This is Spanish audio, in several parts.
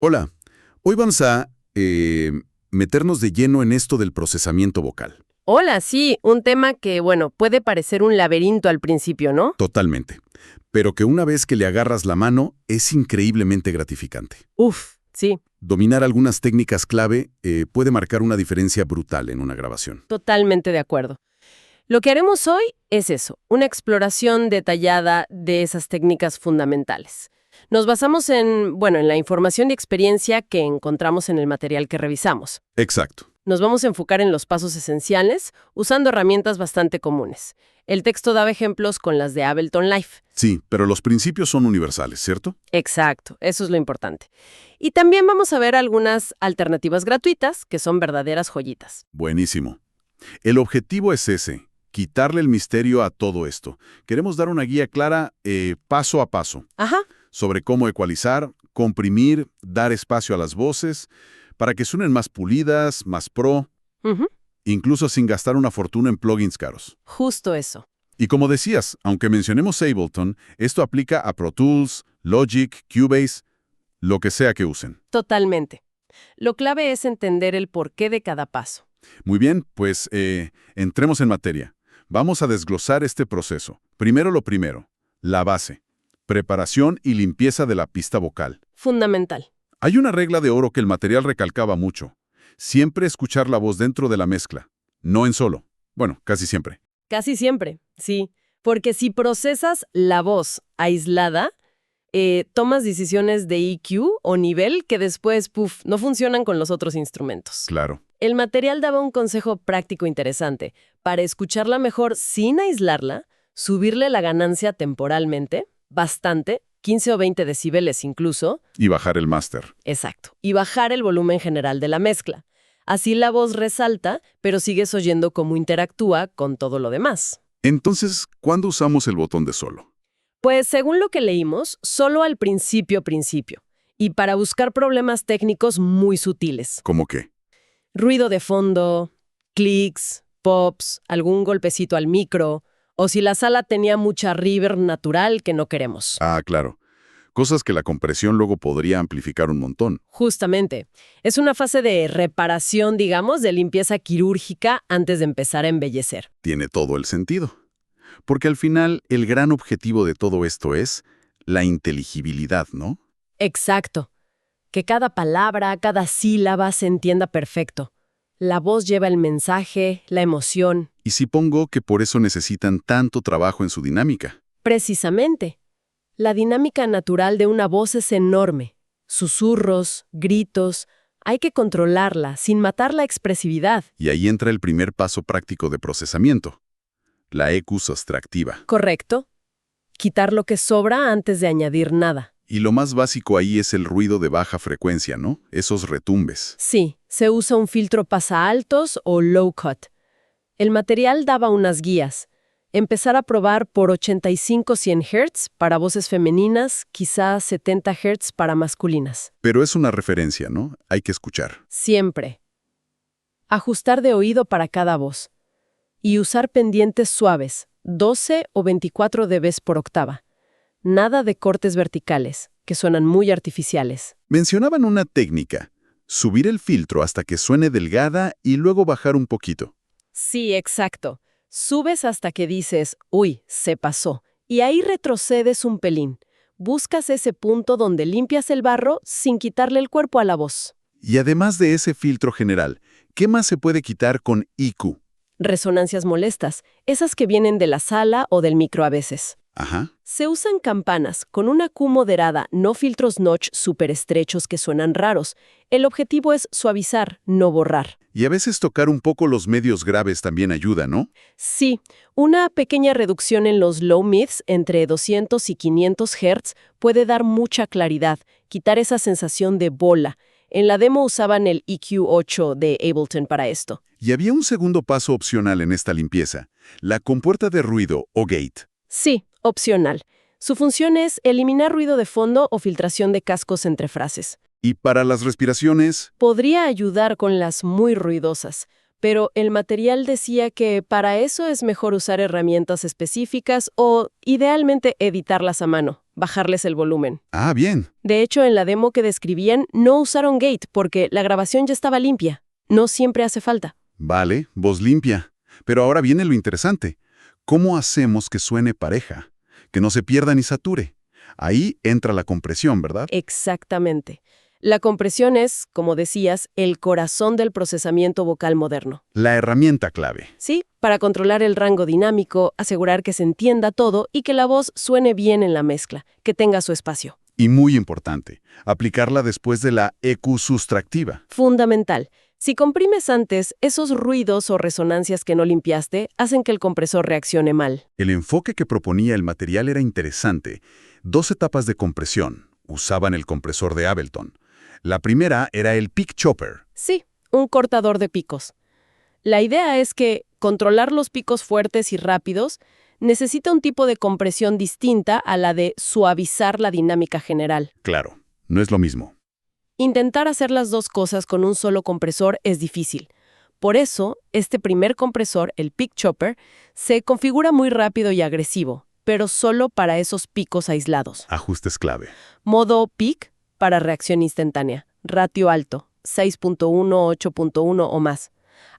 Hola, hoy vamos a meternos de lleno en esto del procesamiento vocal. Hola, sí, un tema que, bueno, puede parecer un laberinto al principio, ¿no? Totalmente. Pero que una vez que le agarras la mano es increíblemente gratificante. Uf, sí, Dominar algunas técnicas clave puede marcar una diferencia brutal en una grabación. totalmente de acuerdo. Lo que haremos hoy es eso, una exploración detallada de esas técnicas fundamentales. Nos basamos en la información y experiencia que encontramos en el material que revisamos. Exacto. Nos vamos a enfocar en los pasos esenciales usando herramientas bastante comunes. El texto daba ejemplos con las de Ableton Live. Sí, pero los principios son universales, ¿cierto? Exacto, eso es lo importante. Y también vamos a ver algunas alternativas gratuitas que son verdaderas joyitas. Buenísimo. El objetivo es ese, quitarle el misterio a todo esto. Queremos dar una guía clara, paso a paso, Ajá, sobre cómo ecualizar, comprimir, dar espacio a las voces, para que suenen más pulidas, más pro, ujú, incluso sin gastar una fortuna en plugins caros. justo eso. Y como decías, aunque mencionemos Ableton, esto aplica a Pro Tools, Logic, Cubase, lo que sea que usen. Totalmente. Lo clave es entender el porqué de cada paso. Muy bien, pues entremos en materia. Vamos a desglosar este proceso. Primero lo primero, la base, preparación y limpieza de la pista vocal. Fundamental. Hay una regla de oro que el material recalcaba mucho. Siempre escuchar la voz dentro de la mezcla, no en solo. Bueno, casi siempre. Casi siempre, sí. Porque si procesas la voz aislada, tomas decisiones de EQ o nivel que después, no funcionan con los otros instrumentos. Claro. El material daba un consejo práctico interesante. Para escucharla mejor sin aislarla, subirle la ganancia temporalmente, bastante, 15 o 20 decibeles incluso. Y bajar el máster. Exacto. Y bajar el volumen general de la mezcla. Así la voz resalta, pero sigues oyendo cómo interactúa con todo lo demás. Entonces, ¿cuándo usamos el botón de solo? Pues según lo que leímos, solo al principio. Y para buscar problemas técnicos muy sutiles. ¿Cómo qué? Ruido de fondo, clics, pops, algún golpecito al micro, o si la sala tenía mucha reverb natural que no queremos. Ah, claro. Cosas que la compresión luego podría amplificar un montón. Justamente. Es una fase de reparación, digamos, de limpieza quirúrgica antes de empezar a embellecer. Tiene todo el sentido. Porque al final, el gran objetivo de todo esto es la inteligibilidad, ¿no? Exacto. Que cada palabra, cada sílaba se entienda perfecto. La voz lleva el mensaje, la emoción. Y supongo que por eso necesitan tanto trabajo en su dinámica. Precisamente. La dinámica natural de una voz es enorme. Susurros, gritos, hay que controlarla sin matar la expresividad. Y ahí entra el primer paso práctico de procesamiento, la EQ sustractiva. ¿Correcto? Quitar lo que sobra antes de añadir nada. Y lo más básico ahí es el ruido de baja frecuencia, ¿no? Esos retumbes. Sí, se usa un filtro pasaaltos o low cut. El material daba unas guías. Empezar a probar por 85-100 Hz para voces femeninas, quizás 70 Hz para masculinas. Pero es una referencia, ¿no? Hay que escuchar. Siempre. Ajustar de oído para cada voz. Y usar pendientes suaves, 12 o 24 dB por octava. Nada de cortes verticales, que suenan muy artificiales. Mencionaban una técnica, subir el filtro hasta que suene delgada y luego bajar un poquito. Sí, exacto. Subes hasta que dices, uy, se pasó. Y ahí retrocedes un pelín. Buscas ese punto donde limpias el barro sin quitarle el cuerpo a la voz. Y además de ese filtro general, ¿qué más se puede quitar con EQ? Resonancias molestas, esas que vienen de la sala o del micro a veces. Ajá. Se usan campanas con una Q moderada, no filtros notch súper estrechos que suenan raros. El objetivo es suavizar, no borrar. Y a veces tocar un poco los medios graves también ayuda, ¿no? Sí, una pequeña reducción en los low mids entre 200 y 500 Hz puede dar mucha claridad, quitar esa sensación de bola. En la demo usaban el EQ8 de Ableton para esto. Y había un segundo paso opcional en esta limpieza, la compuerta de ruido o gate. Sí, opcional. Su función es eliminar ruido de fondo o filtración de cascos entre frases. Y para las respiraciones, Podría ayudar con las muy ruidosas. pero el material decía que para eso es mejor usar herramientas específicas o, idealmente, editarlas a mano, bajarles el volumen. Ah, bien. De hecho, en la demo que describían, no usaron gate porque la grabación ya estaba limpia. No siempre hace falta. Vale, voz limpia. Pero ahora viene lo interesante. ¿Cómo hacemos que suene pareja? Que no se pierda ni sature. Ahí entra la compresión, ¿verdad? Exactamente. La compresión es, como decías, el corazón del procesamiento vocal moderno. La herramienta clave. Sí, para controlar el rango dinámico, asegurar que se entienda todo y que la voz suene bien en la mezcla, que tenga su espacio. Y muy importante, aplicarla después de la EQ sustractiva. Fundamental. Si comprimes antes, esos ruidos o resonancias que no limpiaste hacen que el compresor reaccione mal. El enfoque que proponía el material era interesante. 2 etapas de compresión. Usaban el compresor de Ableton. La primera era el Peak Chopper. Sí, un cortador de picos. La idea es que controlar los picos fuertes y rápidos necesita un tipo de compresión distinta a la de suavizar la dinámica general. Claro, no es lo mismo. Intentar hacer las dos cosas con un solo compresor es difícil. Por eso, este primer compresor, el Peak Chopper, se configura muy rápido y agresivo, pero solo para esos picos aislados. Ajustes clave. Modo Peak para reacción instantánea. Ratio alto, 6.1, 8.1 o más.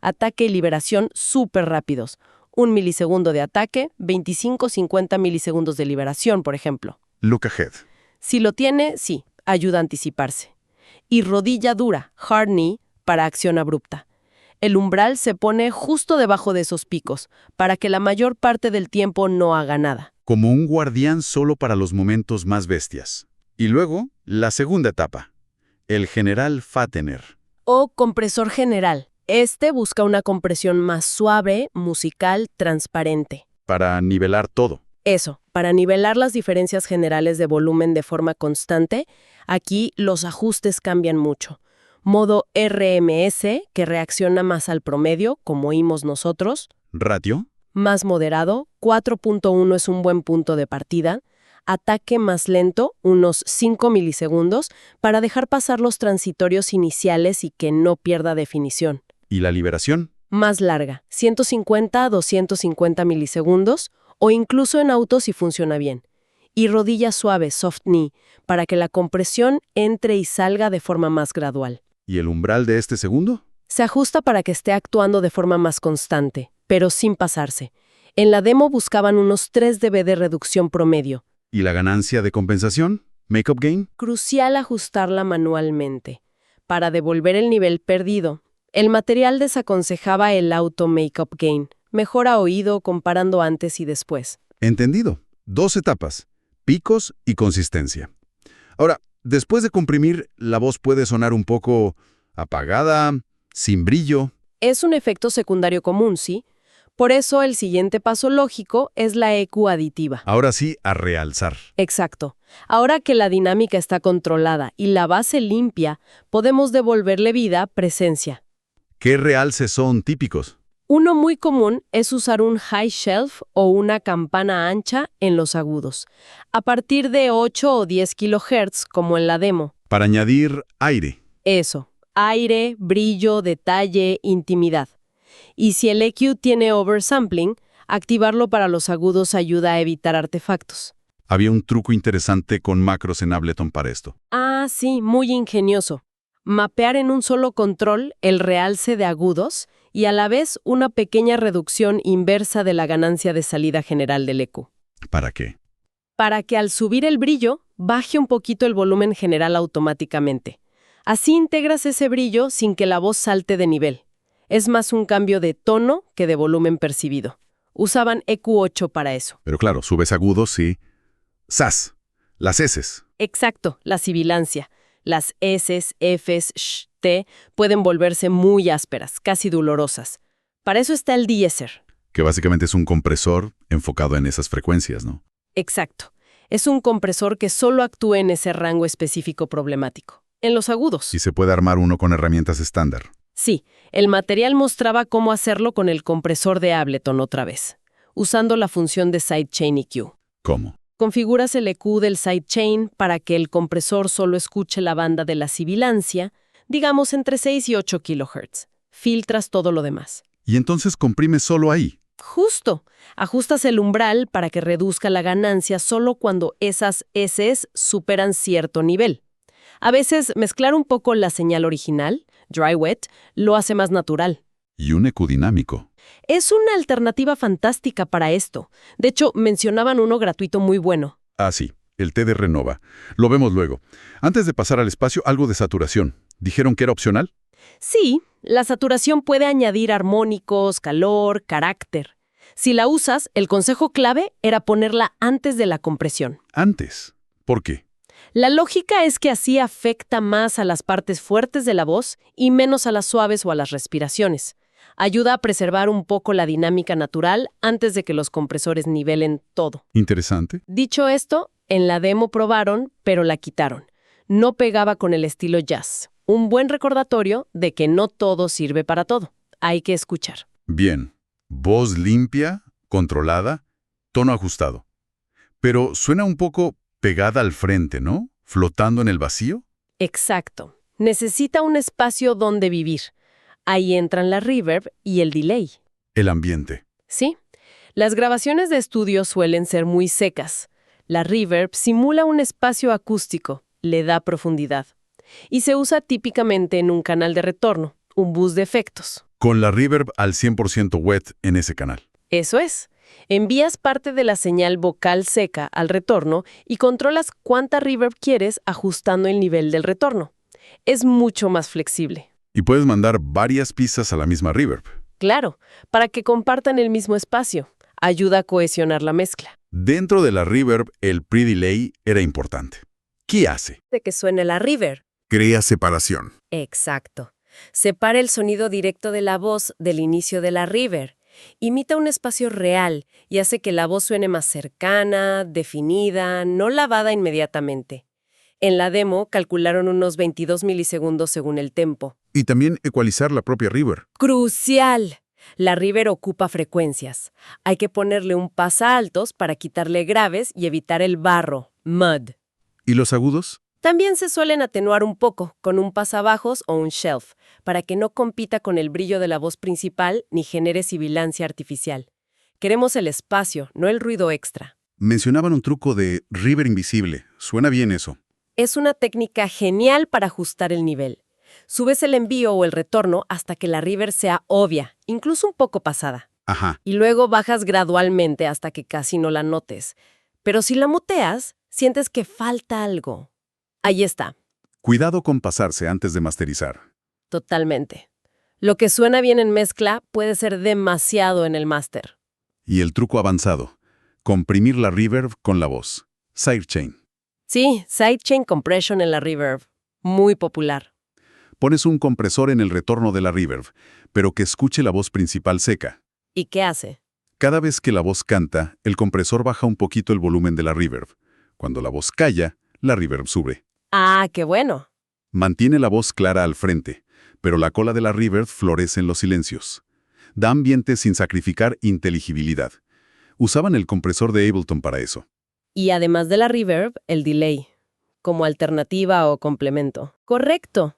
Ataque y liberación súper rápidos. 1 milisegundo de ataque, 25-50 milisegundos de liberación, por ejemplo. Look ahead. Si lo tiene, sí, ayuda a anticiparse. Y rodilla dura, hard knee, para acción abrupta. El umbral se pone justo debajo de esos picos, para que la mayor parte del tiempo no haga nada. Como un guardián solo para los momentos más bestias. Y luego, la segunda etapa. El general Fattener. O compresor general. Este busca una compresión más suave, musical, transparente. Para nivelar todo. Eso, para nivelar las diferencias generales de volumen de forma constante, aquí los ajustes cambian mucho. Modo RMS, que reacciona más al promedio, como oímos nosotros. Ratio. Más moderado, 4.1 es un buen punto de partida. Ataque más lento, unos 5 milisegundos, para dejar pasar los transitorios iniciales y que no pierda definición. ¿Y la liberación? Más larga, 150 a 250 milisegundos, o incluso en auto si funciona bien. Y rodilla suave, soft knee, para que la compresión entre y salga de forma más gradual. ¿Y el umbral de este segundo? Se ajusta para que esté actuando de forma más constante, pero sin pasarse. En la demo buscaban unos 3 dB de reducción promedio. ¿Y la ganancia de compensación? ¿Makeup gain? Crucial ajustarla manualmente. Para devolver el nivel perdido, el material desaconsejaba el auto makeup gain. Mejor a oído comparando antes y después. Entendido. 2 etapas. Picos y consistencia. Ahora, después de comprimir, la voz puede sonar un poco apagada, sin brillo. Es un efecto secundario común, ¿sí? Por eso el siguiente paso lógico es la EQ aditiva. Ahora sí, a realzar. Exacto. Ahora que la dinámica está controlada y la base limpia, podemos devolverle vida, presencia. ¿Qué realces son típicos? Uno muy común es usar un high shelf o una campana ancha en los agudos, a partir de 8 o 10 kHz, como en la demo. Para añadir aire. Eso, aire, brillo, detalle, intimidad. Y si el EQ tiene oversampling, activarlo para los agudos ayuda a evitar artefactos. Había un truco interesante con macros en Ableton para esto. Ah, sí, muy ingenioso. Mapear en un solo control el realce de agudos y a la vez una pequeña reducción inversa de la ganancia de salida general del EQ. ¿Para qué? Para que al subir el brillo, baje un poquito el volumen general automáticamente. Así integras ese brillo sin que la voz salte de nivel. Es más un cambio de tono que de volumen percibido. Usaban EQ8 para eso. Pero claro, subes agudos y... ¡Sas! Las heces. Exacto, la sibilancia. Las S's, F's, sh, T pueden volverse muy ásperas, casi dolorosas. Para eso está el de-esser. Que básicamente es un compresor enfocado en esas frecuencias, ¿no? Exacto. Es un compresor que solo actúa en ese rango específico problemático. En los agudos. Y se puede armar uno con herramientas estándar. Sí, el material mostraba cómo hacerlo con el compresor de Ableton otra vez, usando la función de Sidechain EQ. ¿Cómo? Configuras el EQ del sidechain para que el compresor solo escuche la banda de la sibilancia, digamos entre 6 y 8 kHz. filtras todo lo demás. Y entonces comprimes solo ahí. Justo. Ajustas el umbral para que reduzca la ganancia solo cuando esas S's superan cierto nivel. A veces mezclar un poco la señal original, dry-wet, lo hace más natural. Y un ecodinámico. Es una alternativa fantástica para esto. De hecho, mencionaban uno gratuito muy bueno. Ah, sí, el té de Renova. Lo vemos luego. Antes de pasar al espacio, algo de saturación. ¿Dijeron que era opcional? Sí, la saturación puede añadir armónicos, calor, carácter. Si la usas, el consejo clave era ponerla antes de la compresión. Antes. ¿Por qué? La lógica es que así afecta más a las partes fuertes de la voz y menos a las suaves o a las respiraciones. Ayuda a preservar un poco la dinámica natural antes de que los compresores nivelen todo. Interesante. Dicho esto, en la demo probaron, pero la quitaron. No pegaba con el estilo jazz. Un buen recordatorio de que no todo sirve para todo. Hay que escuchar. Bien. Voz limpia, controlada, tono ajustado. Pero suena un poco pegada al frente, ¿no? ¿Flotando en el vacío? Exacto. Necesita un espacio donde vivir. Ahí entran la reverb y el delay. El ambiente. ¿Sí? Las grabaciones de estudio suelen ser muy secas. La reverb simula un espacio acústico, le da profundidad. Y se usa típicamente en un canal de retorno, un bus de efectos. Con la reverb al 100% wet en ese canal. Eso es. Envías parte de la señal vocal seca al retorno y controlas cuánta reverb quieres ajustando el nivel del retorno. Es mucho más flexible. Y puedes mandar varias pistas a la misma reverb. Claro, para que compartan el mismo espacio. Ayuda a cohesionar la mezcla. Dentro de la reverb, el pre-delay era importante. ¿Qué hace? De que suene la reverb. Crea separación. Exacto. Separa el sonido directo de la voz del inicio de la reverb. Imita un espacio real y hace que la voz suene más cercana, definida, no lavada inmediatamente. En la demo calcularon unos 22 milisegundos según el tempo. Y también ecualizar la propia reverb. ¡Crucial! La reverb ocupa frecuencias. Hay que ponerle un pasaltos para quitarle graves y evitar el barro, mud. ¿Y los agudos? También se suelen atenuar un poco con un pasabajos o un shelf, para que no compita con el brillo de la voz principal ni genere sibilancia artificial. Queremos el espacio, no el ruido extra. Mencionaban un truco de reverb invisible. Suena bien eso. Es una técnica genial para ajustar el nivel. Subes el envío o el retorno hasta que la reverb sea obvia, incluso un poco pasada. Ajá. Y luego bajas gradualmente hasta que casi no la notes. Pero si la muteas, sientes que falta algo. Ahí está. Cuidado con pasarse antes de masterizar. Totalmente. Lo que suena bien en mezcla puede ser demasiado en el máster. Y el truco avanzado. Comprimir la reverb con la voz. Sidechain. Sí, sidechain compression en la reverb. Muy popular. Pones un compresor en el retorno de la reverb, pero que escuche la voz principal seca. ¿Y qué hace? Cada vez que la voz canta, el compresor baja un poquito el volumen de la reverb. Cuando la voz calla, la reverb sube. ¡Ah, qué bueno! Mantiene la voz clara al frente, pero la cola de la reverb florece en los silencios. Da ambiente sin sacrificar inteligibilidad. Usaban el compresor de Ableton para eso. Y además de la reverb, el delay, como alternativa o complemento. Correcto.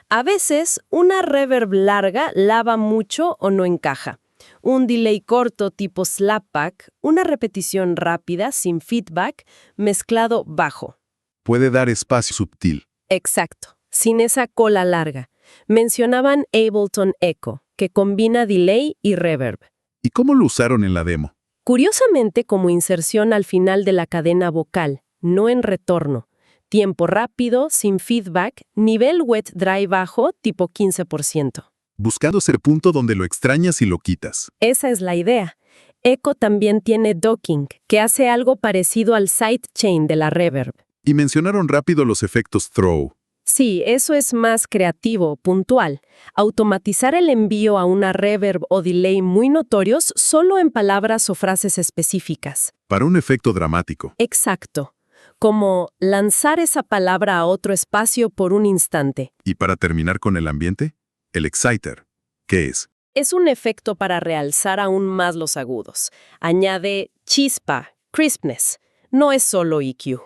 A veces, una reverb larga lava mucho o no encaja. Un delay corto tipo slapback, una repetición rápida, sin feedback, mezclado bajo. Puede dar espacio sutil. Exacto, sin esa cola larga. Mencionaban Ableton Echo, que combina delay y reverb. ¿Y cómo lo usaron en la demo? Curiosamente, como inserción al final de la cadena vocal, no en retorno. Tiempo rápido, sin feedback, nivel wet-dry bajo, tipo 15%. Buscando ser punto donde lo extrañas y lo quitas. Esa es la idea. Echo también tiene docking, que hace algo parecido al sidechain de la reverb. Y mencionaron rápido los efectos throw. Sí, eso es más creativo, puntual. Automatizar el envío a una reverb o delay muy notorios solo en palabras o frases específicas. Para un efecto dramático. Exacto. Como lanzar esa palabra a otro espacio por un instante. Y para terminar con el ambiente, el exciter. ¿Qué es? Es un efecto para realzar aún más los agudos. Añade chispa, crispness. No es solo EQ.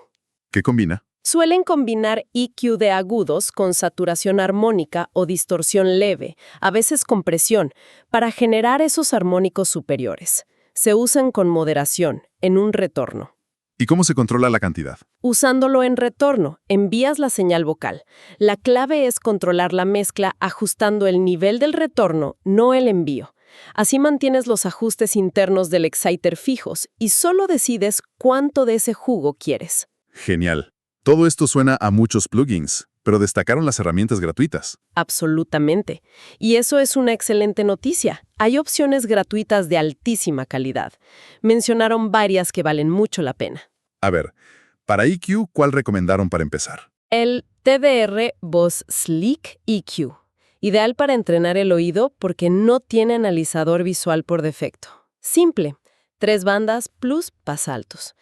¿Qué combina? Suelen combinar EQ de agudos con saturación armónica o distorsión leve, a veces con presión, para generar esos armónicos superiores. Se usan con moderación, en un retorno. ¿Y cómo se controla la cantidad? Usándolo en retorno, envías la señal vocal. La clave es controlar la mezcla ajustando el nivel del retorno, no el envío. Así mantienes los ajustes internos del exciter fijos y solo decides cuánto de ese jugo quieres. Genial. Todo esto suena a muchos plugins, pero destacaron las herramientas gratuitas. Absolutamente. Y eso es una excelente noticia. Hay opciones gratuitas de altísima calidad. Mencionaron varias que valen mucho la pena. A ver, para EQ, ¿cuál recomendaron para empezar? El TDR Boss Slick EQ. Ideal para entrenar el oído porque no tiene analizador visual por defecto. Simple. 3 bandas plus pasaltos.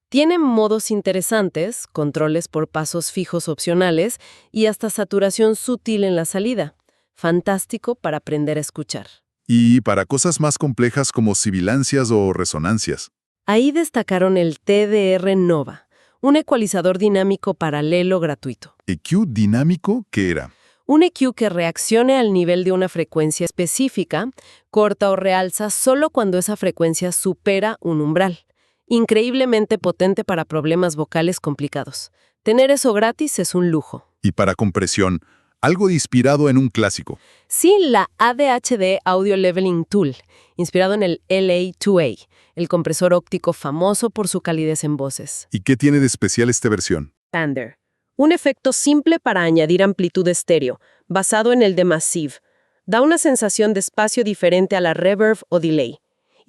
Tiene modos interesantes, controles por pasos fijos opcionales y hasta saturación sutil en la salida. Fantástico para aprender a escuchar. Y para cosas más complejas como sibilancias o resonancias. Ahí destacaron el TDR Nova, un ecualizador dinámico paralelo gratuito. ¿EQ dinámico qué era? Un EQ que reaccione al nivel de una frecuencia específica, corta o realza solo cuando esa frecuencia supera un umbral. Increíblemente potente para problemas vocales complicados. Tener eso gratis es un lujo. Y para compresión, algo inspirado en un clásico. Sí, la ADHD Audio Leveling Tool, inspirado en el LA2A, el compresor óptico famoso por su calidez en voces. ¿Y qué tiene de especial esta versión? Pander. Un efecto simple para añadir amplitud estéreo, basado en el de Massive. Da una sensación de espacio diferente a la reverb o delay.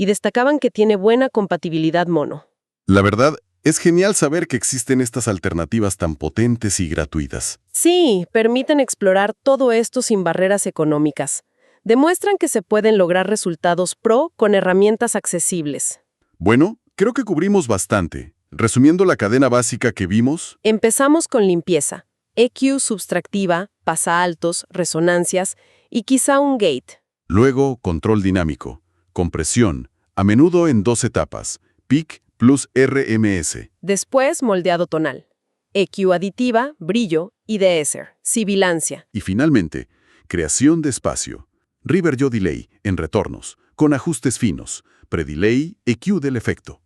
Y destacaban que tiene buena compatibilidad mono. La verdad, es genial saber que existen estas alternativas tan potentes y gratuitas. Sí, permiten explorar todo esto sin barreras económicas. Demuestran que se pueden lograr resultados pro con herramientas accesibles. Bueno, creo que cubrimos bastante. Resumiendo la cadena básica que vimos, Empezamos con limpieza, EQ subtractiva, pasaltos, resonancias y quizá un gate. luego control dinámico, compresión, a menudo en 2 etapas, peak plus RMS. Después, moldeado tonal. EQ aditiva, brillo y deesser, sibilancia. Y finalmente, creación de espacio, River Yaw Delay en retornos, con ajustes finos, predelay, EQ del efecto.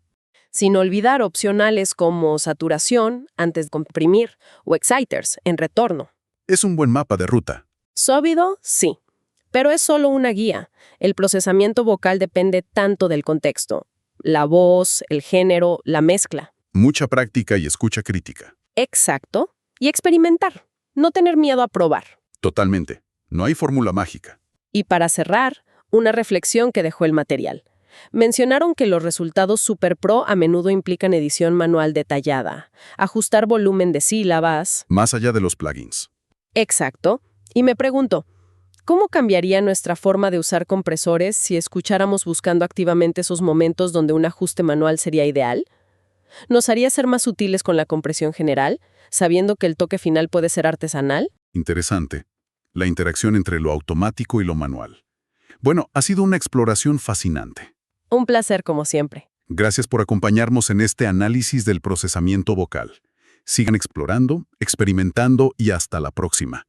Sin olvidar opcionales como saturación, antes de comprimir, o exciters, en retorno. Es un buen mapa de ruta. Sólido, sí. Pero es solo una guía. El procesamiento vocal depende tanto del contexto. La voz, el género, la mezcla. Mucha práctica y escucha crítica. Exacto. Y experimentar. No tener miedo a probar. Totalmente. No hay fórmula mágica. Y para cerrar, una reflexión que dejó el material. Mencionaron que los resultados Super Pro a menudo implican edición manual detallada, ajustar volumen de sílabas. Más allá de los plugins. Exacto. Y me pregunto, ¿cómo cambiaría nuestra forma de usar compresores si escucháramos buscando activamente esos momentos donde un ajuste manual sería ideal? ¿Nos haría ser más útiles con la compresión general, sabiendo que el toque final puede ser artesanal? Interesante. La interacción entre lo automático y lo manual. Bueno, ha sido una exploración fascinante. Un placer como siempre. Gracias por acompañarnos en este análisis del procesamiento vocal. Sigan explorando, experimentando y hasta la próxima.